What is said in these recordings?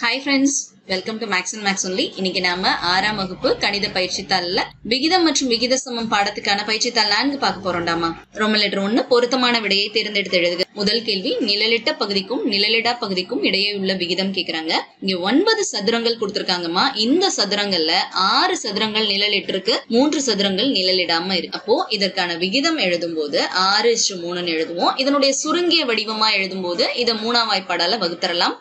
Hi friends, welcome to Max and Max only. இன்னைக்கு நாம 6ஆம் வகுப்பு கணித பயிற்சித்தாள்ல விகிதம் மற்றும் விகித சமம் பாடத்துக்கான பயிற்சித்தாள் 4 பார்க்க போறோம்டாமா. ரோமன் லெட்டர் 1 பொருத்தமான விடையை தேர்ந்தெடுத்து எழுதுக. முதல் கேள்வி நிழலிட்ட பகுதிக்கும் நிழலிடா பகுதிக்கும் இடையே உள்ள விகிதம் கேக்குறாங்க. இங்க 9 சதுரங்கள் கொடுத்திருக்காங்கம்மா. இந்த சதுரங்கள்ல 6 சதுரங்கள் நிழலிட்டிருக்கு, 3 சதுரங்கள் நிழலிடாம இருக்கு. அப்போ இதற்கான விகிதம் எழுதும்போது 6:3 எழுதுவோம். இதனுடைய சுருங்கிய வடிவமா எழுதும்போது இத 3ஆம் வாய்ப்பாடால வகுத்தரலாம்.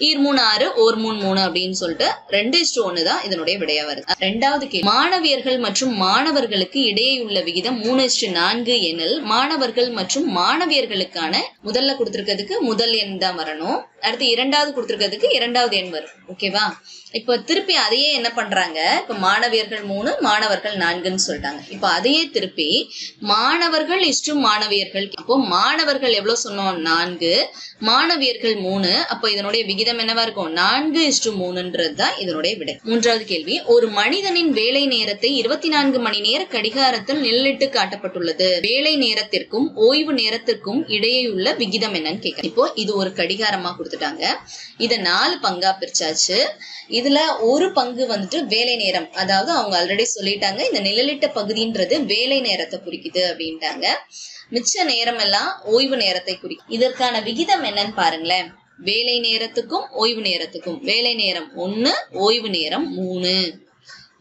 ஈர் 3 6 ஓர் 3 3 அப்படின்னு சொல்லிட்டு 2:1 தான் இதனுடைய விடையா வருது. இரண்டாவது கேள்வி மாணவியர்கள் மற்றும் மாணவர்களுக்கு இடையே உள்ள விகிதம் 3:4 எனில் மாணவர்கள் மற்றும் மாணவியர்களுக்கான முதல்ல கொடுத்திருக்கிறதுக்கு முதல் எண் தான் வரணும். அடுத்து இரண்டாவது கொடுத்திருக்கிறதுக்கு இரண்டாவது எண் வரும். ஓகேவா? இப்ப திருப்பி அதையே என்ன பண்றாங்க, இப்ப மாணவியர்கள் 3 மாணவர்கள் 4ன்னு சொல்லிட்டாங்க. இப்ப அதையே திருப்பி மாணவர்கள் மாணவியர்கள், அப்போ மாணவர்கள் எவ்வளவு சொன்னோம் 4, மாணவியர்கள் 3. அப்ப இதனுடைய விகிதம் என்னவா இருக்கும் 4:3 தான் இதனுடைய விடை. மூன்றாவது கேள்வி ஒரு மனிதனின் வேலை நேரத்தை 24 மணி நேர கடிகாரத்தில் நிழலிட்டு காட்டப்பட்டுள்ளது. வேலை நேரத்திற்கும் ஓய்வு நேரத்திற்கும் இடையே உள்ள விகிதம் என்னன்னு கேட்க. இப்போ இது ஒரு கடிகாரமா கொடுத்துட்டாங்க. இத 4 பங்கா பிரிச்சாச்சு. இதுல ஒரு பங்கு வந்துட்டு வேலை நேரம், அதாவது அவங்க ஆல்ரெடி சொல்லிட்டாங்க இந்த நிழலிட்ட பகுதின்றது வேலை நேரத்தை குறிக்குது அப்படின்ட்டாங்க. மிச்ச நேரம் எல்லாம் ஓய்வு நேரத்தை குறிக்கும். இதற்கான விகிதம் என்னன்னு பாருங்களேன். வேலை நேரத்துக்கும் ஓய்வு நேரத்துக்கும் வேலை நேரம் 1, ஓய்வு நேரம் 3.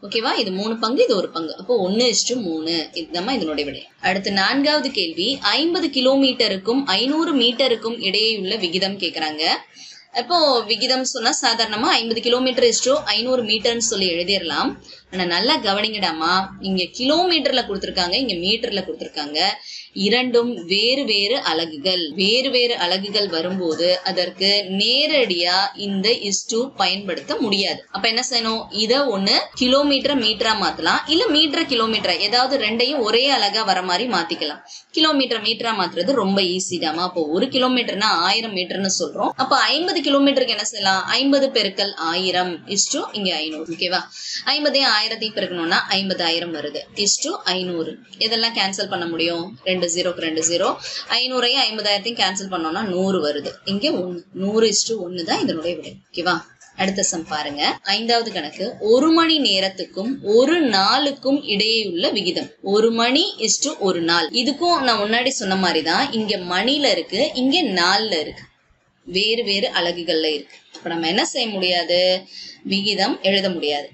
ஓகேவா? இது 3 பங்கு, இது ஒரு பங்கு. அப்போ 1:3 இதுதான் இதனுடைய விடை. அடுத்து நான்காவது கேள்வி 50 கிலோமீட்டருக்கும் 500 மீட்டருக்கும் இடையே உள்ள விகிதம் கேக்குறாங்க. அப்போ விகிதம் சொன்னா சாதாரணமா 50 கிலோமீட்டர் 500 மீட்டர்னு சொல்லி எழுதிடலாம். ஆனா நல்லா கவனிங்கடாமா, இங்க கிலோமீட்டர்ல கொடுத்திருக்காங்க, இங்க மீட்டர்ல கொடுத்திருக்காங்க. இரண்டும் வேறு வேறு அலகுகள். வேறு வேறு அலகுகள் வரும்போது அதற்கு நேரடியா இந்த இஸ்டு பயன்படுத்த முடியாது. அப்ப என்ன செய்யணும், இத ஒண்ணு கிலோமீட்டர் மீட்டரா மாத்தலாம், இல்ல மீட்டர் கிலோமீட்டர், ஏதாவது ரெண்டையும் ஒரே அலகா வர மாதிரி மாத்திக்கலாம். கிலோமீட்டர் மீட்டரா மாத்துறது ரொம்ப ஈஸி தாமா. அப்போ 1 கிலோமீட்டர்னா 1000 மீட்டர்னு சொல்றோம். அப்ப 50 கிலோமீட்டருக்கு என்ன செய்யலாம், 50 பெருக்கல் 1000 இஸ்டு இங்க 500. ஓகேவா? 50 1000 பெருக்கணும்னா 50000 வருது இஸ்டு 500. இதெல்லாம் கேன்சல் பண்ண முடியும். 2 0க்கு 2 0. 500ஐயும் 50000ஐயும் கேன்சல் பண்ணோம்னா 100 வருது. இங்க 100:1 தான் இதனுடைய விடை. ஓகேவா? அடுத்த சம் பாருங்க. 5வது கணக்கு ஒரு மணி நேரத்துக்கும் ஒரு நாளுக்கும் இடையே உள்ள விகிதம். 1 மணி இஸ்டு 1 நாள். இதுக்கும் நான் முன்னாடி சொன்ன மாதிரிதான் இங்க மணில இருக்கு, இங்க நாள்ல இருக்கு, வேறு வேறு அலகுகள்ல இருக்கு. அப்ப நம்ம என்ன செய்ய முடியாது, விகிதம் எழுத முடியாது.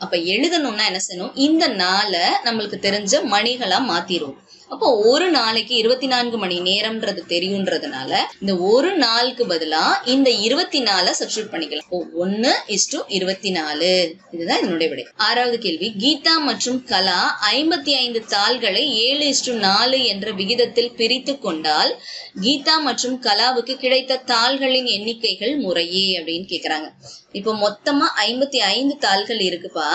அப்ப எழுதணும்னா என்ன செய்யணும், இந்த நாளை நம்மளுக்கு தெரிஞ்ச மணிகளா மாத்திருவோம். அப்போ ஒரு நாளைக்கு 24 மணி நேரம்ன்றது தெரியும்ன்றதுனால இந்த ஒரு நாளுக்கு பதிலா இந்த 24 சப்ஸ்டிட்யூட் பண்ணிக்கலாம். 1:24 இதுதான் இதனுடைய விடை. 6வது கேள்வி கீதா மற்றும் கலா 55 தாள்களை 7:4 என்ற விகிதத்தில் பிரித்து கொண்டால் கீதா மற்றும் கலாவுக்கு கிடைத்த தாள்களின் எண்ணிக்கைகள் முறையே அப்படின்னு கேக்குறாங்க. இப்போ மொத்தமா 55 தாள்கள் இருக்குப்பா.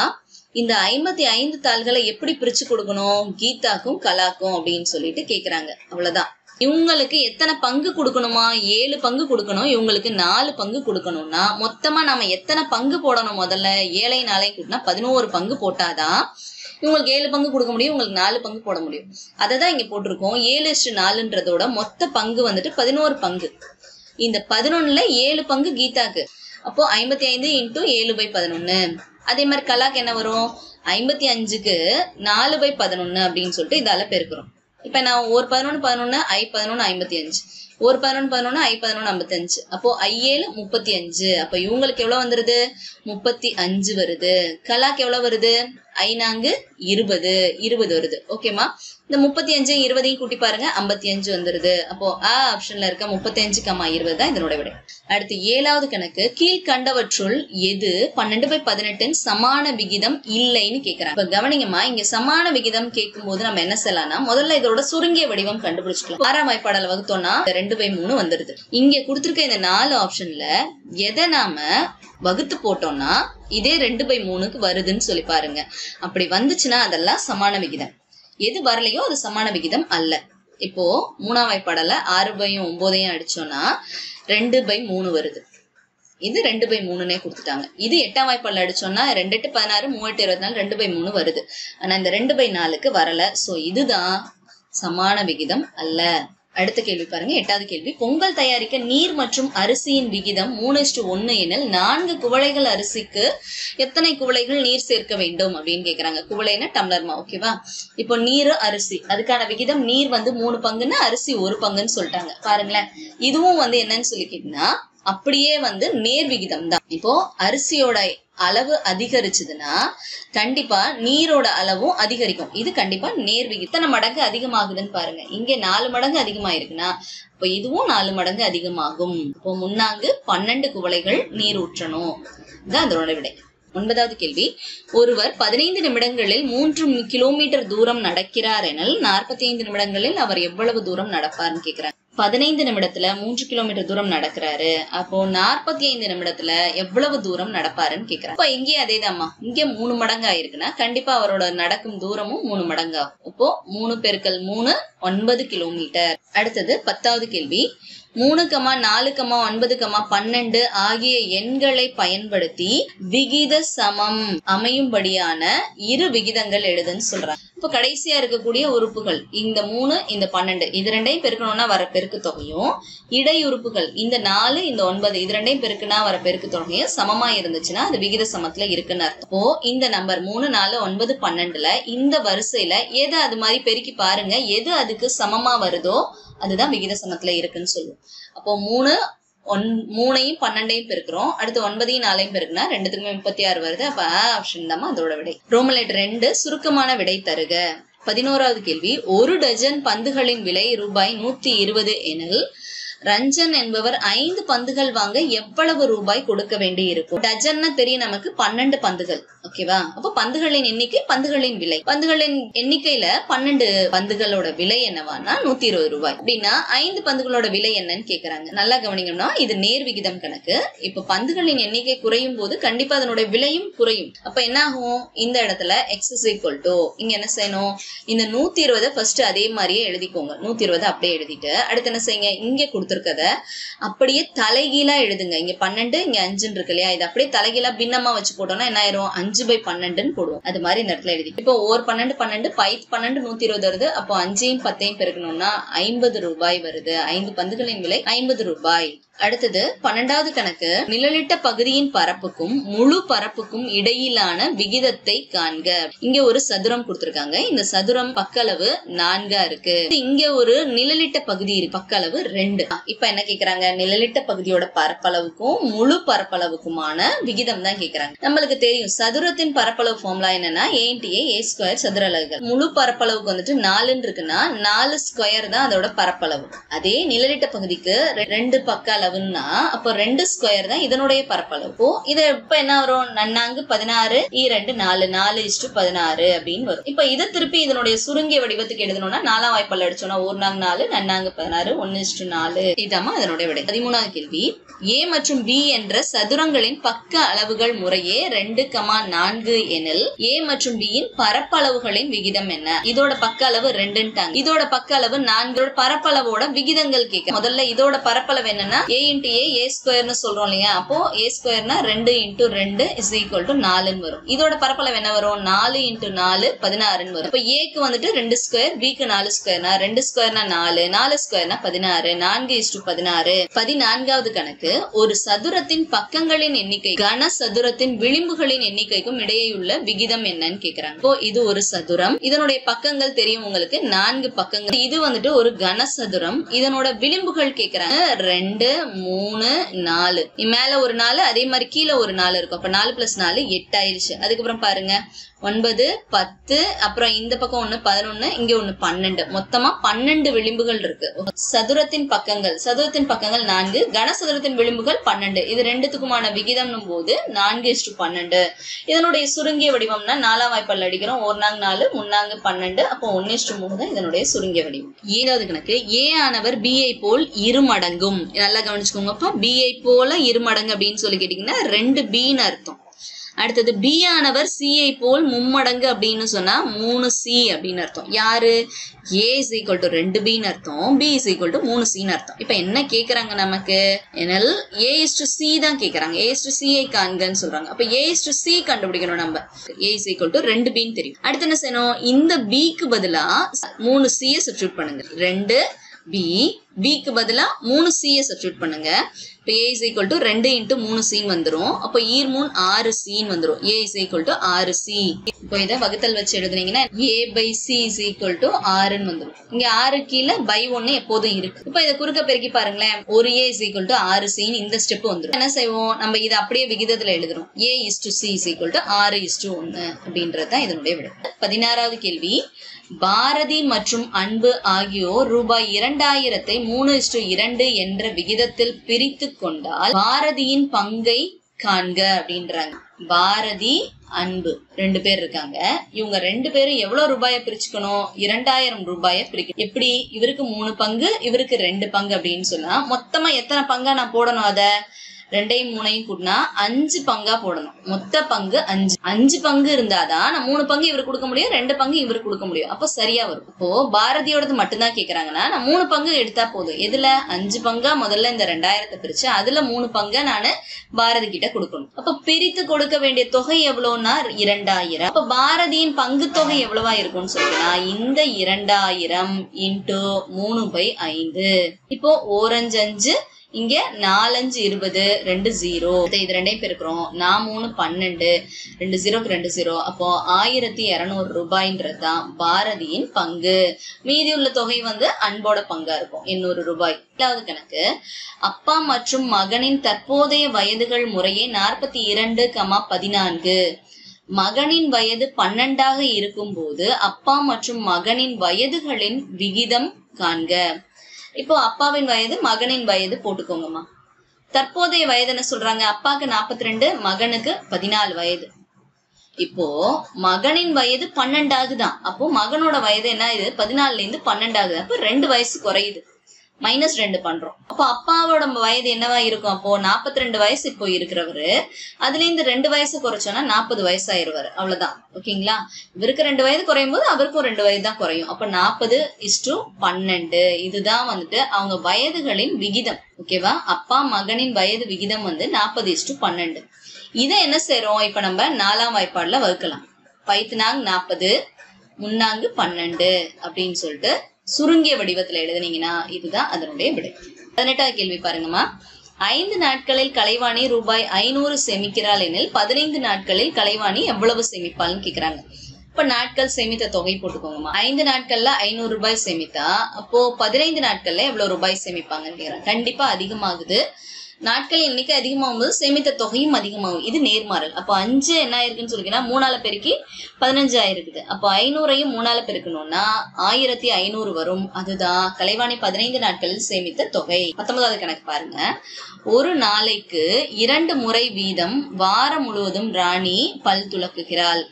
இந்த 55 தாள்களை எப்படி பிரிச்சு கொடுக்கணும் கீதாக்கும் கலாக்கும் அப்படின்னு சொல்லிட்டு கேக்குறாங்க. அவ்வளவுதான். இவங்களுக்கு எத்தனை பங்கு கொடுக்கணுமா, 7 பங்கு கொடுக்கணும். இவங்களுக்கு 4 பங்கு கொடுக்கணும்னா மொத்தமா நாம எத்தனை பங்கு போடணும், முதல்ல 7 4 கூட்டினா 11 பங்கு போட்டாதான் இவங்களுக்கு 7 பங்கு கொடுக்க முடியும், உங்களுக்கு 4 பங்கு போட முடியும். அததான் இங்க போட்டிருக்கோம். 7:4ன்றதோட மொத்த பங்கு வந்துட்டு 11 பங்கு. இந்த 11ல 7 பங்கு கீதாக்கு. அப்போ 55 × 7/11. அதே மாதிரி கலாக்கு என்ன வரும், 55க்கு 4/11 அப்படின்னு சொல்லிட்டு இதால பெருக்கிறோம். இப்ப நான் ஒரு 11 11 I11 55, ஒரு 11 11 I11 55. அப்போ I7 35. அப்ப இவங்களுக்கு எவ்வளவு வந்துருது 35 வருது. கலாக்கு எவ்வளவு வருது I4 20 வருது. ஓகேமா? இந்த 35 20 கூட்டி பாருங்க 55 வந்துருது. அப்போ ஆப்ஷன்ல இருக்க 35, 20 தான் இதனோட விடை. அடுத்து 7வது கணக்கு கீழ்கண்டவற்றுள் எது 12/18 சமான விகிதம் இல்லைன்னு கேக்குறாங்க. இப்ப கவனிங்கம்மா, இங்க சமான விகிதம் கேட்கும் போது நம்ம என்ன செய்யலாம்னா முதல்ல இதோட சுருங்கிய வடிவம் கண்டுபிடிச்சுக்கலாம். 6ஆம் வாய்ப்பாடால வகுத்தோம்னா 2/3 வந்துருது. இங்க கொடுத்திருக்க இந்த 4 ஆப்ஷன்ல எதை நாம வகுத்து போட்டோம்னா இதே 2/3க்கு வருதுன்னு சொல்லி பாருங்க. அப்படி வந்துச்சுன்னா அதெல்லாம் சமான விகிதம். எது வரலையோ அது சமான விகிதம் அல்ல. இப்போ 3ஆம் வாய்ப்பாடால 6/9 9 அடிச்சோம்னா 2/3 வருது. இது 2/3னே கொடுத்துட்டாங்க. இது 8ஆம் வாய்ப்பாடுல அடிச்சோம்னா 2 8 16 3 8 24 2/3 வருது. ஆனா இந்த 2/4க்கு வரல. சோ இதுதான் சமான விகிதம் அல்ல. அடுத்த கேள்வி பாருங்க, 8வது கேள்வி. பொங்கல் தயாரிக்க நீர் மற்றும் அரிசியின் விகிதம் 3:1 எனில் 4 குவளைகள் அரிசிக்கு எத்தனை குவளைகள் நீர் சேர்க்க வேண்டும் அப்படின்னு கேக்குறாங்க. குவளைனா டம்ளர்மா, ஓகேவா? இப்போ நீர் அரிசி அதுக்கான விகிதம் நீர் 3 பங்குன்னா அரிசி 1 பங்குன்னு சொல்லிட்டாங்க. பாருங்களேன், இதுவும் என்னன்னு சொல்லிக்கிட்டீங்கன்னா அப்படியே நேர் விகிதம் தான். இப்போ அரிசியோட அளவு அதிகரிச்சதுன்னா கண்டிப்பா நீரோட அளவும் அதிகரிக்கும். இது கண்டிப்பா நேர் விகிதம். எத்தனை மடங்கு அதிகமாகுதுன்னு பாருங்க. இங்க 4 மடங்கு அதிகமாயிருக்குன்னா இப்ப இதுவும் 4 மடங்கு அதிகமாகும். இப்போ முன்னாங்கு 12 குவளைகள் நீர் ஊற்றணும். இதுதான் அதோட விடை. 9வது கேள்வி. ஒருவர் 15 நிமிடங்களில் 3 கிலோமீட்டர் தூரம் நடக்கிறார் எனில் 45 நிமிடங்களில் அவர் எவ்வளவு தூரம் நடப்பார்னு கேக்குறாங்க. 15 நிமிடத்துல 3 கிலோமீட்டர் தூரம் நடக்கிறாரு. அப்போ 45 நிமிடத்துல எவ்வளவு தூரம் நடப்பாருன்னு கேக்குறாங்க. இப்ப இங்கே அதேதாம்மா, இங்க 3 மடங்கு ஆயிருக்குன்னா கண்டிப்பா அவரோட நடக்கும் தூரமும் 3 மடங்கு ஆகும். இப்போ 3 × 3 9 கிலோமீட்டர். அடுத்தது 10வது கேள்வி. 3, 4, 9, 12 ஆகிய எண்களை பயன்படுத்தி விகித சமம் அமையும்படியான இரு விகிதங்கள் எழுதுன்னு சொல்றாங்க. இப்ப கடைசியா இருக்கக்கூடிய உறுப்புகள் இந்த 3 இந்த 12 இது ரெண்டையும் பெருக்கணும்னா வர பெருக்கு தொகையும், இடை உறுப்புகள் இந்த 4 இந்த 9 இது ரெண்டையும் பெருக்குனா வர பெருக்கு தொகையும் சமமா இருந்துச்சுன்னா அது விகித சமத்துல இருக்குன்னு அர்த்தம். இப்போ இந்த நம்பர் 3, 4, 9, 12ல இந்த வரிசையில எது அது மாதிரி பெருக்கி பாருங்க, எது அதுக்கு சமமா வருதோ அதுதான் விகித சமத்துல இருக்குன்னு சொல்லுவோம். அப்போ 3ஐயும் 12ஐயும் பெருக்கிறோம். அடுத்து 9ஐயும் 4ஐயும் பெருக்குனா 2த்துக்குமே 36 வருது. அப்ப ஆப்ஷன் தான் அதோட விடை. ரோமன் லெட்டர் 2 சுருக்கமான விடை தருக. 11வது கேள்வி. 1 டஜன் பந்துகளின் விலை ரூபாய் 120 எனில் ரஞ்சன் என்பவர் 5 பந்துகள் வாங்க எவ்வளவு ரூபாய் கொடுக்க வேண்டி இருக்கும்? டஜன்னா தெரியும் நமக்கு 12 பந்துகள், ஓகேவா? அப்ப பந்துகளின் எண்ணிக்கை, பந்துகளின் விலை. பந்துகளின் எண்ணிக்கையில 12 பந்துகளோட விலை என்னவானா 120 ரூபாய். அப்படின்னா 5 பந்துகளோட விலை என்னன்னு கேக்குறாங்க. நல்லா கவனிக்கணும்னா இது நேர் விகிதம் கணக்கு. இப்ப பந்துகளின் எண்ணிக்கை குறையும் போது கண்டிப்பா அதனுடைய விலையும் குறையும். அப்ப என்ன ஆகும்? இந்த இடத்துல x இங்க என்ன செய்யணும்? இந்த 120 ஃபர்ஸ்ட் அதே மாதிரியே எழுதிக்கோங்க. 120 அப்படியே எழுதிட்டு அடுத்து என்ன செய்யுங்க? இங்க கொடுத்திருக்கத அப்படியே தலைகீழா எழுதுங்க. இங்க 12 இங்க 5 இருக்கு இல்லையா? இது அப்படியே தலைகீழா பின்னமா வச்சு போட்டோம்னா என்ன ஆயிரும்? 5/12 போடுவோம். அது மாதிரி இந்த இடத்துல எழுதி. இப்போ ஒரு 12 12 12 120 வருது. அப்போ 5ஐயும் 10ஐயும் பெருக்கணும்னா 50 ரூபாய் வருது. 5 பந்துகளின் விலை 50 ரூபாய். அடுத்தது 12வது கணக்கு. நிழலிட்ட பகுதியின் பரப்புக்கும் முழு பரப்புக்கும் இடையிலான விகிதத்தை காண்க. இங்க ஒரு சதுரம் கொடுத்திருக்காங்க. இந்த சதுரம் பக்களவு 4 இருக்கு. இங்க ஒரு நிழலிட்ட பகுதி பக்க அளவு 2. இப்ப என்ன கேக்குறாங்க? நிழலிட்ட பகுதியோட பரப்பளவுக்கும் முழு பரப்பளவுக்குமான விகிதம் தான் கேக்குறாங்க. நம்மளுக்கு தெரியும் சதுரத்தின் பரப்பளவு ஃபார்முலா என்னன்னா a/a² சதுர அலகுகள். முழு பரப்பளவுக்கு 4 இருக்குன்னா 4 ஸ்கொயர் தான் அதோட பரப்பளவு. அதே நிழலிட்ட பகுதிக்கு 2 பக்க அளவுன்னா அப்ப 2 ஸ்கொயர் தான் இதனுடைய பரப்பளவு. இத இப்ப என்ன வரும்? நன்னாங்கு 16 2 4 4:16 அப்படின்னு வரும். இப்ப இதை திருப்பி இதனுடைய சுருங்கிய வடிவத்துக்கு எழுதணும்னா 4ஆம் வாய்ப்பால் அடிச்சோம்னா 1 நாங்க 4 நன்னாங்கு 16 1:4. இதாமா அதனுடைய விடை. 13வது கேள்வி. A மற்றும் B என்ற சதுரங்களின் பக்க அளவுகள் முறையே 2, 4 எனில் A மற்றும் B யின் பரப்பளவுகளின் விகிதம் என்ன? இதோட பக்க அளவு 2ன்ட்டாங்க. இதோட பக்க அளவு 4. இதோட பரப்பளவோட விகிதங்கள் கேட்க முதல்ல இதோட பரப்பளவு என்னன்னா a/a² சொல்றோம் இல்லையா? அப்போ a² 2 × 2 = 4 வரும். இதோட பரப்பளவு என்ன வரும்? 4 × 4 16 வரும். இப்ப a க்கு 2 ஸ்கொயர், b க்கு 4 ஸ்கொயர்னா 2 ஸ்கொயர்னா 4 4 ஸ்கொயர்னா 16 4:16. 14வது கணக்கு. ஒரு சதுரத்தின் பக்கங்களின் எண்ணிக்கை கன சதுரத்தின் விளிம்புகளின் எண்ணிக்கைக்கும் இடையேயுள்ள விகிதம் என்னன்னு கேக்குறாங்க. இப்போ இது ஒரு சதுரம். இதனுடைய பக்கங்கள் தெரியும் உங்களுக்கு 4 பக்கங்கள். இது ஒரு கன சதுரம். இதனோட விளிம்புகள் கேக்குறாங்க 2 3 4. மேல ஒரு 4 அதே மாதிரி கீழே ஒரு 4 இருக்கும். அப்ப 4 + 4 8 ஆயிருச்சு. அதுக்கப்புறம் பாருங்க 9 10 அப்புறம் இந்த பக்கம் 1 11 இங்க 1 12. மொத்தமா 12 விளிம்புகள் இருக்கு. சதுரத்தின் பக்கங்கள் 4, கனசதுரத்தின் விளிம்புகள் 12. இது ரெண்டுத்துக்குமான விகிதம் போது 4:12. இதனுடைய சுருங்கிய வடிவம்னா 4ஆம் வாய்ப்பால் அடிக்கிறோம். 1 நாங்க 4 3 நாங்க 12. அப்போ 1:3 தான் இதனுடைய சுருங்கிய வடிவம். 7வது கணக்கு. A ஆனவர் B ஐ போல் இருமடங்கும். நல்லா கவனிச்சுக்கோங்க. அப்ப B ஐ போல இருமடங்கு அப்படின்னு சொல்லி கேட்டீங்கன்னா 2B அர்த்தம். அடுத்தது B ஆனவர் C ஐ போல் மும்மடங்கு அப்படின்னு சொன்னா 3C அப்படின்னு அர்த்தம். யாரு? A = 2B அர்த்தம், B = 3C அர்த்தம். இப்ப என்ன கேக்குறாங்க நமக்கு? எனில் A/C தான் கேக்குறாங்க. A/C ஐ காண்கன்னு சொல்றாங்க. அப்ப A/C கண்டுபிடிக்கணும் நம்ம. A = 2B தெரியும். அடுத்து என்ன செய்யணும்? இந்த B க்கு பதிலா 3C சப்ஸ்டிட்யூட் பண்ணுங்க. 2 b, bக்கு பதிலா 3 c சப்ஸ்டிட்யூட் பண்ணுங்க. இப்போ a is equal to 2 into 3 c வந்துரும். அப்போ ஈர் 3 6 c வந்துரும். a is equal to 6 c. இப்போ இதை வகுத்தல் வச்சு எழுதுனீங்கன்னா a by c is equal to 6 வந்துரும். இங்க 6 கீழே by 1 எப்போதும் இருக்கு. இப்போ இதை குறுக்க பெருக்கி பாருங்களேன். ஒரு a is equal to 6 c இந்த ஸ்டெப் வந்துரும். என்ன செய்வோம், நம்ம இதை அப்படியே விகிதத்துல எழுதுறோம். a is to c is equal to 6 is to 1 அப்படின்றது தான் இதனுடைய விடை. 16வது கேள்வி, பாரதி மற்றும் அன்பு ஆகியோர் ரூபாய் 2000-ஐ 3:2 என்ற விகிதத்தில் பிரித்து கொண்டால் பாரதியின் பங்கை காண்க அப்படின்றாங்க. பாரதி அன்பு 2 பேர் இருக்காங்க. இவங்க 2 பேரும் எவ்வளவு ரூபாயை பிரிச்சுக்கணும், 2000 ரூபாயை பிரிக்கணும். எப்படி, இவருக்கு 3 பங்கு இவருக்கு 2 பங்கு அப்படின்னு சொன்னா மொத்தமா எத்தனை பங்கா நான் போடணும், அத 2ஐயும் 3ஐயும் கூட்டினா 5 பங்கா போடணும். மொத்த பங்கு 5 பங்கு இருந்தாதான் நான் 3 பங்கு இவருக்கு கொடுக்க முடியும், 2 பங்கு இவருக்கு கொடுக்க முடியும். அப்போ சரியா வரும். இப்போ பாரதியோடது மட்டும்தான் கேக்குறாங்கன்னா நான் 3 பங்கு எடுத்தா போதும். எதுல 5 பங்கா முதல்ல இந்த 2000-ஐ பிரிச்சு அதுல 3 பங்கா நானு பாரதி கிட்ட கொடுக்கணும். அப்ப பிரித்து கொடுக்க வேண்டிய தொகை எவ்வளவுனா 2000. அப்ப பாரதியின் பங்கு தொகை எவ்வளவா இருக்கும்னு சொல்றேன்னா இந்த 2000 into 3/5. இப்போ 4 5 இங்க 4 5 20 2 0. இது 2ஐயும் பெருக்கிறோம். 4 3 12 2 0க்கு 2 0. அப்போ 1200 ரூபாய்ன்றதுதான் பாரதியின் பங்கு. மீதி உள்ள தொகை வந்து அன்போட பங்கா இருக்கும் 800 ரூபாய். 7வது கணக்கு, அப்பா மற்றும் மகனின் தற்போதைய வயதுகள் முறையே 42, 14. மகனின் வயது 12ஆக இருக்கும் போது அப்பா மற்றும் மகனின் வயதுகளின் விகிதம் காண்க. இப்போ அப்பாவின் வயது மகனின் வயது போட்டுக்கோங்கம்மா. தற்போதைய வயது என்ன சொல்றாங்க, அப்பாக்கு 42, மகனுக்கு 14 வயது. இப்போ மகனின் வயது 12 ஆகுதான். அப்போ மகனோட வயது என்ன, இது 14ல இருந்து 12 ஆகுது. அப்போ 2 வயசு குறையுது. -2 பண்றோம். அப்போ அப்பாவோட வயது என்னவா இருக்கும், அப்போ 42 வயசு இப்போ இருக்கிறவரு அதுல இருந்து 2 வயசு குறைச்சோம்னா 40 வயசு ஆயிருவாரு. அவ்வளவுதான். ஓகேங்களா, இவருக்கு 2 வயது குறையும் போது அவருக்கும் 2 வயது தான் குறையும். அப்ப 40:12. இதுதான் வந்துட்டு அவங்க வயதுகளின் விகிதம். ஓகேவா, அப்பா மகனின் வயது விகிதம் வந்து 40:12. இதை என்ன செய்யறோம், இப்ப நம்ம 4ஆம் வாய்ப்பாடுல வகுக்கலாம். 5×4 40, 3×4 12 அப்படின்னு சொல்லிட்டு சுருங்கிய வடிவத்துல எழுதுனீங்கன்னா இதுதான் அதனுடைய விடை. 18வது கேள்வி பாருங்கம்மா. 5 நாட்களில் கலைவாணி ரூபாய் 500 சேமிக்கிறாள் எனில் 15 நாட்களில் கலைவாணி எவ்வளவு சேமிப்பாள்னு கேக்குறாங்க. இப்ப நாட்கள் சேமித்த தொகை போட்டுக்கோங்கம்மா. 5 நாட்கள்ல 500 ரூபாய் சேமித்தா அப்போ 15 நாட்கள்ல எவ்வளவு ரூபாய் சேமிப்பாங்கன்னு கேக்குறாங்க. கண்டிப்பா அதிகமாகுது. நாட்கள் எண்ணிக்கை அதிகமாகும் போது சேமித்த தொகையும் அதிகமாகும். இது நேர்மாறல். அப்போ 5 என்ன ஆயிருக்குன்னு சொல்லிங்கன்னா 3ஆல பெருக்கி 15 ஆயிருக்குது. அப்போ 500ஐயும் 3ஆல பெருக்கணும்னா 1500 வரும். அதுதான் கலைவாணி 15 நாட்களில் சேமித்த தொகை. 19வது கணக்கு பாருங்க. ஒரு நாளைக்கு 2 முறை வீதம் வாரம் முழுவதும் ராணி பல் துலக்குகிறாள்.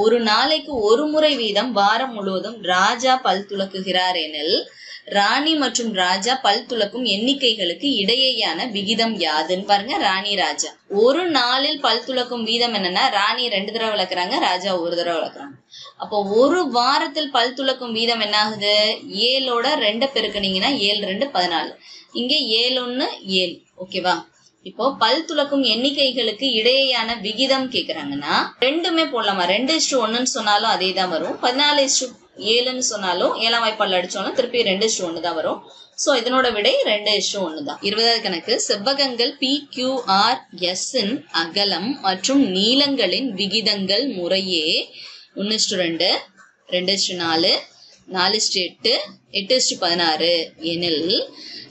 ஒரு நாளைக்கு 1 முறை வீதம் வாரம் முழுவதும் ராஜா பல் துலக்குகிறார் எனில் ராணி மற்றும் ராஜா பல் துலக்கும் எண்ணிக்கைகளுக்கு இடையேயான விகிதம் யாதுன்னு பாருங்க. ராணி ராஜா ஒரு நாளில் பல் துலக்கும் வீதம் என்னன்னா, ராணி 2 தடவை விளக்குறாங்க, ராஜா 1 தடவை விளக்குறாங்க. அப்போ ஒரு வாரத்தில் பல் துலக்கும் வீதம் என்ன ஆகுது, 7ஓட 2 பெருக்கினீங்கன்னா 7 2 14. இங்க 7 1 7. ஓகேவா, இப்போ பல் துலக்கும் எண்ணிக்கைகளுக்கு இடையேயான விகிதம் கேக்குறாங்கன்னா ரெண்டுமே போடலாமா. 2:1 சொன்னாலும் அதே தான் வரும். 14:7 சொன்னாலும் 7ஆம் வாய்ப்பாடுல அடிச்சோம்னா திருப்பி 2:1 தான் வரும். சோ இதனோட விடை 2:1 தான். 20வது கணக்கு. செவ்வகங்கள் PQRS இன் அகலம் மற்றும் நீளங்களின் விகிதங்கள் முறையே 1:2, 2:4, 4:8, 8:16 எனில்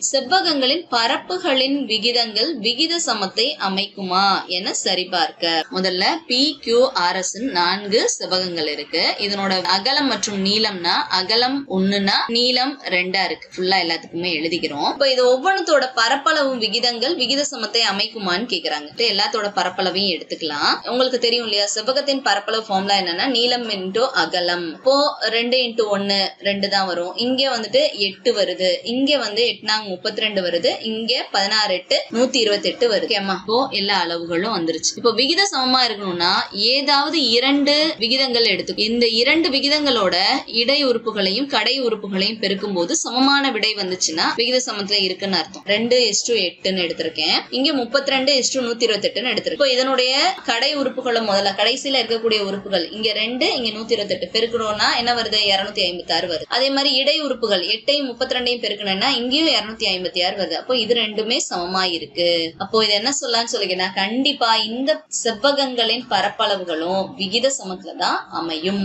செவ்வகங்களின் பரப்புகளின் விகிதங்கள் விகித சமத்தை அமைக்குமா என சரிபார்க்க. முதல்ல PQRS 4 செவ்வகங்கள் இருக்கு. இதனோட அகலம் மற்றும் நீளம்னா அகலம் 1னா நீளம் 2 இருக்கு. ஃபுல்லா எல்லாத்துக்குமே எழுதிக்கிறோம். இப்ப இது ஒவ்வொன்றத்தோட பரப்பளவும் விகிதங்கள் விகித சமத்தை அமைக்குமான்னு கேக்குறாங்க. எல்லாத்தோட பரப்பளவையும் எடுத்துக்கலாம். உங்களுக்கு தெரியும் இல்லையா, செவ்வகத்தின் பரப்பளவு ஃபார்முலா என்னன்னா நீளம் இன்டூ அகலம். இப்போ 2:1 2 தான் வரும். இங்க வந்துட்டு 8 வருது. இங்க வந்து 8 32 வருது. இங்க 16 8 128 வருது. இப்போ எல்லா அளவுகளும் வந்துருச்சு. இப்போ விகித சமமா இருக்கணும்னா ஏதாவது 2 விகிதங்கள் எடுத்து இந்த 2 விகிதங்களோட இடை உறுப்புகளையும் கடை உறுப்புகளையும் பெருக்கும் போது சமமான விடை வந்துச்சுன்னா விகித சமத்துல இருக்குன்னு அர்த்தம். 2:8 எடுத்திருக்கேன். இங்க 32:128 எடுத்திருக்கேன். இப்போ இதனுடைய கடை உறுப்புகளும் முதல்ல கடைசியில இருக்கக்கூடிய உறுப்புகள் இங்க 2 இங்க 128 பெருக்கணும்னா என்ன வருது, 256 வருது. அதே மாதிரி இடை உறுப்பு உறுப்புகள் 8ஐயும் 32ஐயும் பெருக்கணும்னா இங்கேயும் 256 வருது. அப்போ இது ரெண்டுமே சமமா இருக்கு. அப்போ இது என்ன சொல்லலாம்னு சொல்லிங்கன்னா, கண்டிப்பா இந்த செவ்வகங்களின் பரப்பளவுகளும் விகித சமத்துலதான் அமையும்.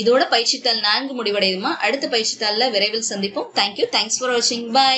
இதோட பயிற்சித்தாள் 4 முடிவடையுமா? அடுத்த பயிற்சித்தாள்ல விரைவில் சந்திப்போம். தேங்க்யூ. தேங்க்ஸ் ஃபார் வாட்சிங். பை.